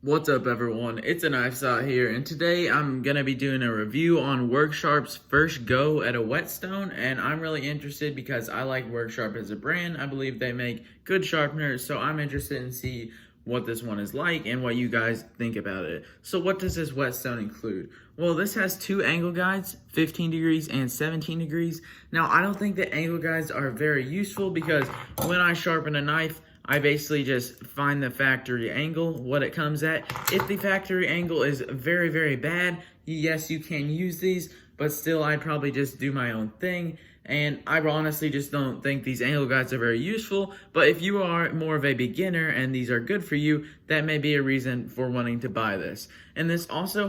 What's up, everyone? It's a Knife Saw here, and today I'm gonna be doing a review on Worksharp's first go at a whetstone, and I'm really interested because I like Worksharp as a brand. I believe they make good sharpeners, so I'm interested in see what this one is like and what you guys think about it. So what does this whetstone include? Well, this has two angle guides, 15 degrees and 17 degrees. Now, I don't think the angle guides are very useful because when I sharpen a knife, I basically just find the factory angle, what it comes at. If the factory angle is very, very bad, yes, you can use these, but still I'd probably just do my own thing. And I honestly just don't think these angle guides are very useful, but if you are more of a beginner and these are good for you, that may be a reason for wanting to buy this. And this also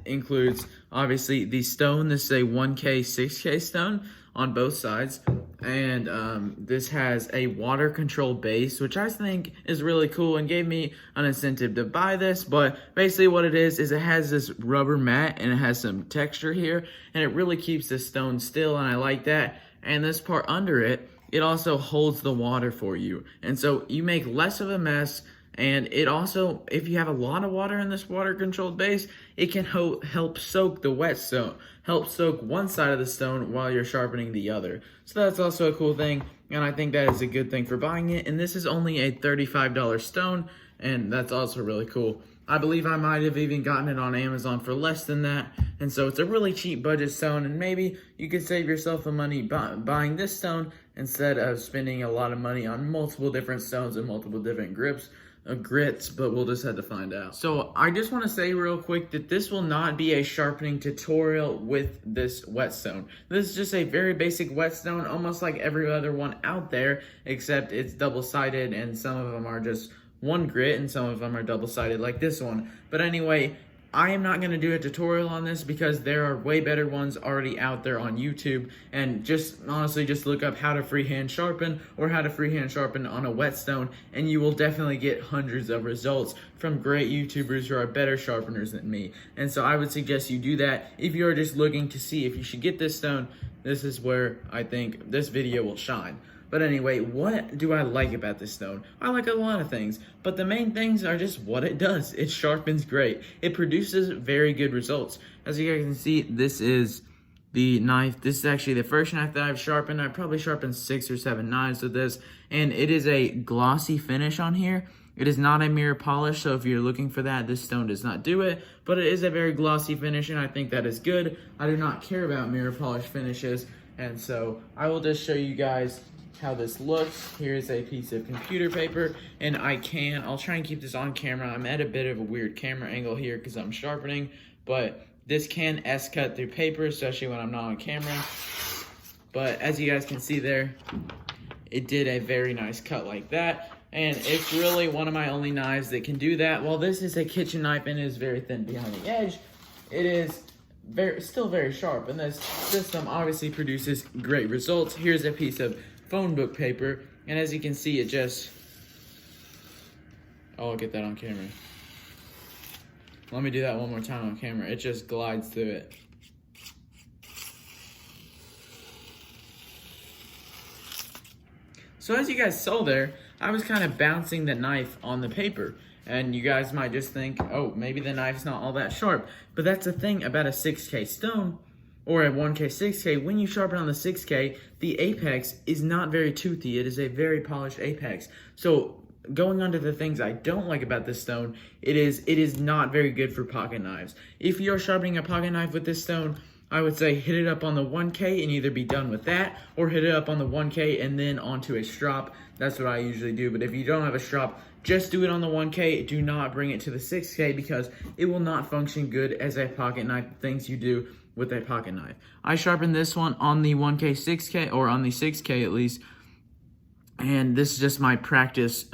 includes, obviously, the stone. This is a 1K, 6K stone on both sides. And this has a water control base, which I think is really cool and gave me an incentive to buy this. But basically what it is it has this rubber mat and it has some texture here, and it really keeps the stone still, and I like that. And this part under it, it also holds the water for you, and so you make less of a mess. And it also, if you have a lot of water in this water controlled base, it can help soak the whetstone, help soak one side of the stone while you're sharpening the other. So that's also a cool thing, and I think that is a good thing for buying it. And this is only a $35 stone, and that's also really cool. I believe I might have even gotten it on Amazon for less than that, and so it's a really cheap budget stone, and maybe you could save yourself the money buying this stone instead of spending a lot of money on multiple different stones and multiple different grits, but we'll just have to find out. So I just want to say real quick that this will not be a sharpening tutorial with this whetstone. This is just a very basic whetstone, almost like every other one out there, except it's double-sided, and some of them are just one grit and some of them are double-sided like this one. But anyway, I am not going to do a tutorial on this because there are way better ones already out there on YouTube, and just honestly just look up how to freehand sharpen or how to freehand sharpen on a whetstone, and you will definitely get hundreds of results from great YouTubers who are better sharpeners than me. And so I would suggest you do that. If you're just looking to see if you should get this stone, this is where I think this video will shine. But anyway, what do I like about this stone? I like a lot of things, but the main things are just what it does. It sharpens great. It produces very good results. As you guys can see, this is the knife. This is actually the first knife that I've sharpened. I've probably sharpened 6 or 7 knives with this, and it is a glossy finish on here. It is not a mirror polish, so if you're looking for that, this stone does not do it, but it is a very glossy finish, and I think that is good. I do not care about mirror polish finishes, and so I will just show you guys how this looks. Here's a piece of computer paper, and I'll try and keep this on camera. I'm at a bit of a weird camera angle here because I'm sharpening, but this can S-cut through paper, especially when I'm not on camera. But as you guys can see there, it did a very nice cut like that, and it's really one of my only knives that can do that. While this is a kitchen knife and is very thin behind the edge, it is still very sharp, and this system obviously produces great results. Here's a piece of phone book paper, and as you can see, it just, I'll get that on camera. Let me do that one more time on camera. It just glides through it. So as you guys saw there, I was kind of bouncing the knife on the paper, and you guys might just think, oh, maybe the knife's not all that sharp, but that's the thing about a 6K stone or a 1K, 6K. When you sharpen on the 6K, the apex is not very toothy. It is a very polished apex. So going on to the things I don't like about this stone, it is not very good for pocket knives. If you're sharpening a pocket knife with this stone, I would say hit it up on the 1K and either be done with that, or hit it up on the 1K and then onto a strop. That's what I usually do. But if you don't have a strop, just do it on the 1K. Do not bring it to the 6K because it will not function good as a pocket knife, things you do with a pocket knife. I sharpened this one on the 1K, 6K, or on the 6K at least, and this is just my practice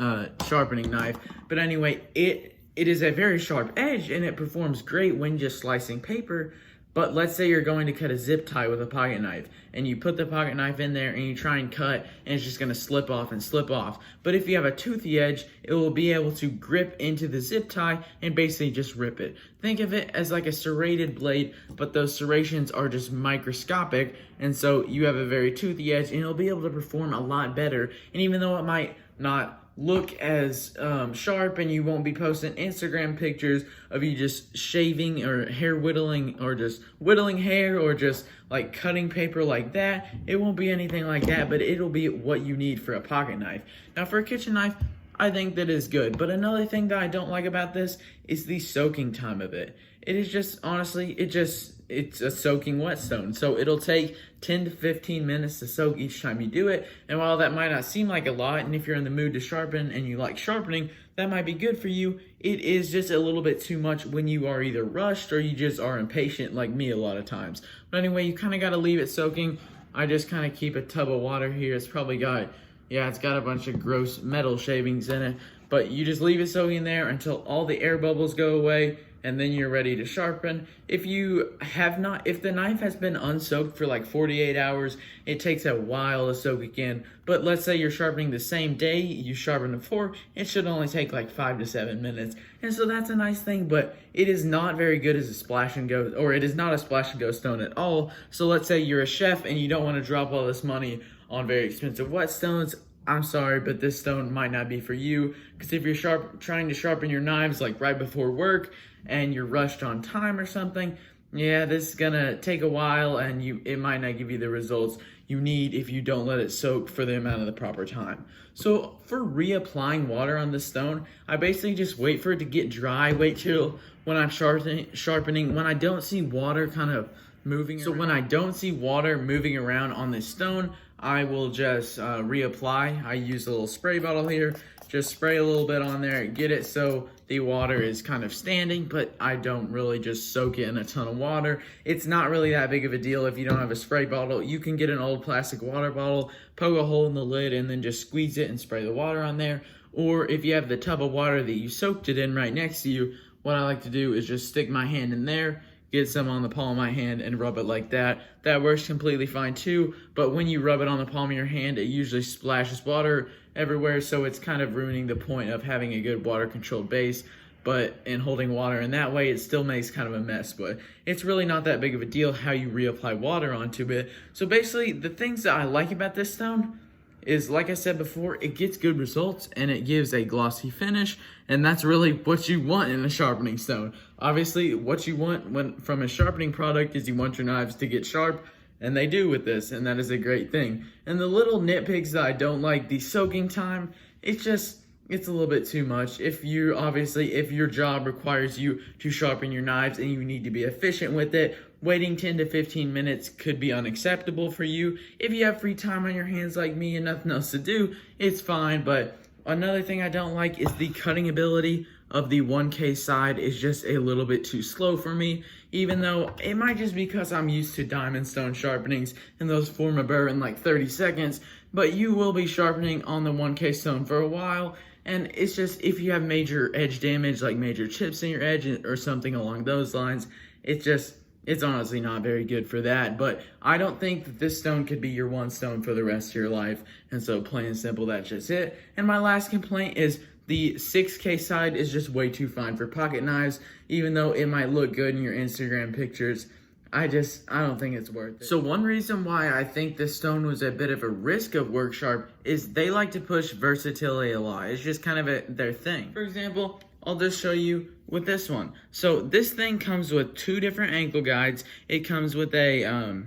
sharpening knife. But anyway, it is a very sharp edge, and it performs great when just slicing paper. But let's say you're going to cut a zip tie with a pocket knife, and you put the pocket knife in there and you try and cut, and it's just going to slip off and slip off. But if you have a toothy edge, it will be able to grip into the zip tie and basically just rip it. Think of it as like a serrated blade, but those serrations are just microscopic, and so you have a very toothy edge, and it'll be able to perform a lot better. And even though it might not look as sharp, and you won't be posting Instagram pictures of you just shaving or hair whittling or just whittling hair or just like cutting paper like that. It won't be anything like that, but it'll be what you need for a pocket knife. Now for a kitchen knife, I think that is good. But another thing that I don't like about this is the soaking time of it. It is just, honestly, it's a soaking whetstone. So it'll take 10 to 15 minutes to soak each time you do it. And while that might not seem like a lot, and if you're in the mood to sharpen and you like sharpening, that might be good for you. It is just a little bit too much when you are either rushed or you just are impatient like me a lot of times. But anyway, you kind of got to leave it soaking. I just kind of keep a tub of water here. It's probably got, yeah, it's got a bunch of gross metal shavings in it. But you just leave it soaking there until all the air bubbles go away, and then you're ready to sharpen. If the knife has been unsoaked for like 48 hours, it takes a while to soak again. But let's say you're sharpening the same day you sharpened before, it should only take like 5 to 7 minutes. And so that's a nice thing, but it is not very good as a splash and go, or it is not a splash and go stone at all. So let's say you're a chef and you don't want to drop all this money on very expensive whetstones. I'm sorry, but this stone might not be for you, because if you're trying to sharpen your knives like right before work and you're rushed on time or something, yeah, this is gonna take a while, and it might not give you the results you need if you don't let it soak for the amount of the proper time. So for reapplying water on the stone, I basically just wait for it to get dry, wait till when I'm sharpening, when I don't see water kind of moving around. So when I don't see water moving around on this stone, I will just reapply. I use a little spray bottle here, just spray a little bit on there, get it so the water is kind of standing, but I don't really just soak it in a ton of water. It's not really that big of a deal if you don't have a spray bottle. You can get an old plastic water bottle, poke a hole in the lid, and then just squeeze it and spray the water on there. Or if you have the tub of water that you soaked it in right next to you, what I like to do is just stick my hand in there, get some on the palm of my hand, and rub it like that. That works completely fine too, but when you rub it on the palm of your hand, it usually splashes water everywhere, so it's kind of ruining the point of having a good water controlled base. But in holding water in that way, it still makes kind of a mess, but it's really not that big of a deal how you reapply water onto it. So basically, the things that I like about this stone is, like I said before, it gets good results and it gives a glossy finish, and that's really what you want in a sharpening stone. Obviously, what you want from a sharpening product is you want your knives to get sharp, and they do with this, and that is a great thing. And the little nitpicks that I don't like, the soaking time, it's a little bit too much. If your job requires you to sharpen your knives and you need to be efficient with it, waiting 10 to 15 minutes could be unacceptable for you. If you have free time on your hands like me and nothing else to do, it's fine. But another thing I don't like is the cutting ability of the 1K side is just a little bit too slow for me, even though it might just be because I'm used to diamond stone sharpenings and those form a burr in like 30 seconds, but you will be sharpening on the 1K stone for a while. And it's just, if you have major edge damage, like major chips in your edge or something along those lines, it's honestly not very good for that. But I don't think that this stone could be your one stone for the rest of your life. And so plain and simple, that's just it. And my last complaint is the 6K side is just way too fine for pocket knives. Even though it might look good in your Instagram pictures, I don't think it's worth it. So one reason why I think this stone was a bit of a risk of Worksharp is they like to push versatility a lot. It's just kind of their thing. For example, I'll just show you with this one. So this thing comes with 2 different ankle guides. It comes with a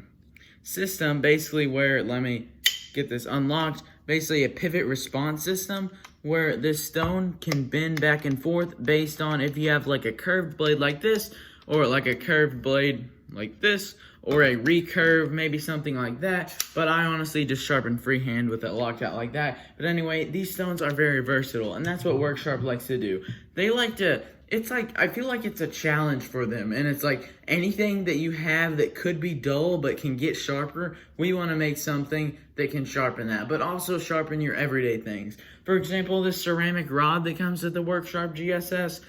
system basically where, let me get this unlocked, basically a pivot response system where this stone can bend back and forth based on if you have like a curved blade like this, or like a curved blade like this, or a recurve, maybe something like that. But I honestly just sharpen freehand with it locked out like that. But anyway, these stones are very versatile, and that's what Worksharp likes to do. They like to, it's like, I feel like it's a challenge for them, and it's like anything that you have that could be dull but can get sharper, we want to make something that can sharpen that, but also sharpen your everyday things. For example, this ceramic rod that comes with the Worksharp GSS,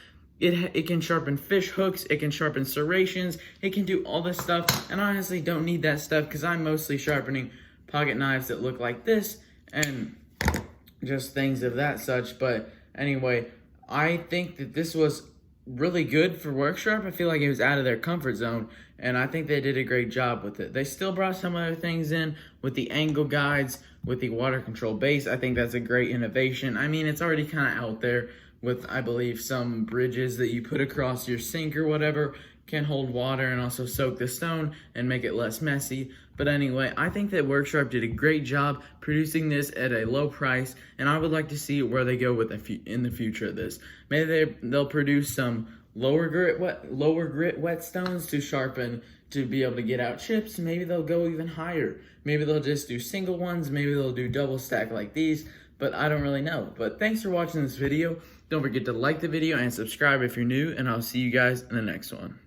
it can sharpen fish hooks, it can sharpen serrations, it can do all this stuff, and I honestly don't need that stuff because I'm mostly sharpening pocket knives that look like this and just things of that such. But anyway, I think that this was really good for Worksharp. I feel like it was out of their comfort zone, and I think they did a great job with it. They still brought some other things in with the angle guides, with the water control base. I think that's a great innovation. I mean, it's already kind of out there with, I believe, some bridges that you put across your sink or whatever can hold water and also soak the stone and make it less messy. But anyway, I think that Worksharp did a great job producing this at a low price, and I would like to see where they go with in the future of this. Maybe they'll produce some lower grit whetstones to sharpen to be able to get out chips. Maybe they'll go even higher. Maybe they'll just do single ones. Maybe they'll do double stack like these, but I don't really know. But thanks for watching this video. Don't forget to like the video and subscribe if you're new, and I'll see you guys in the next one.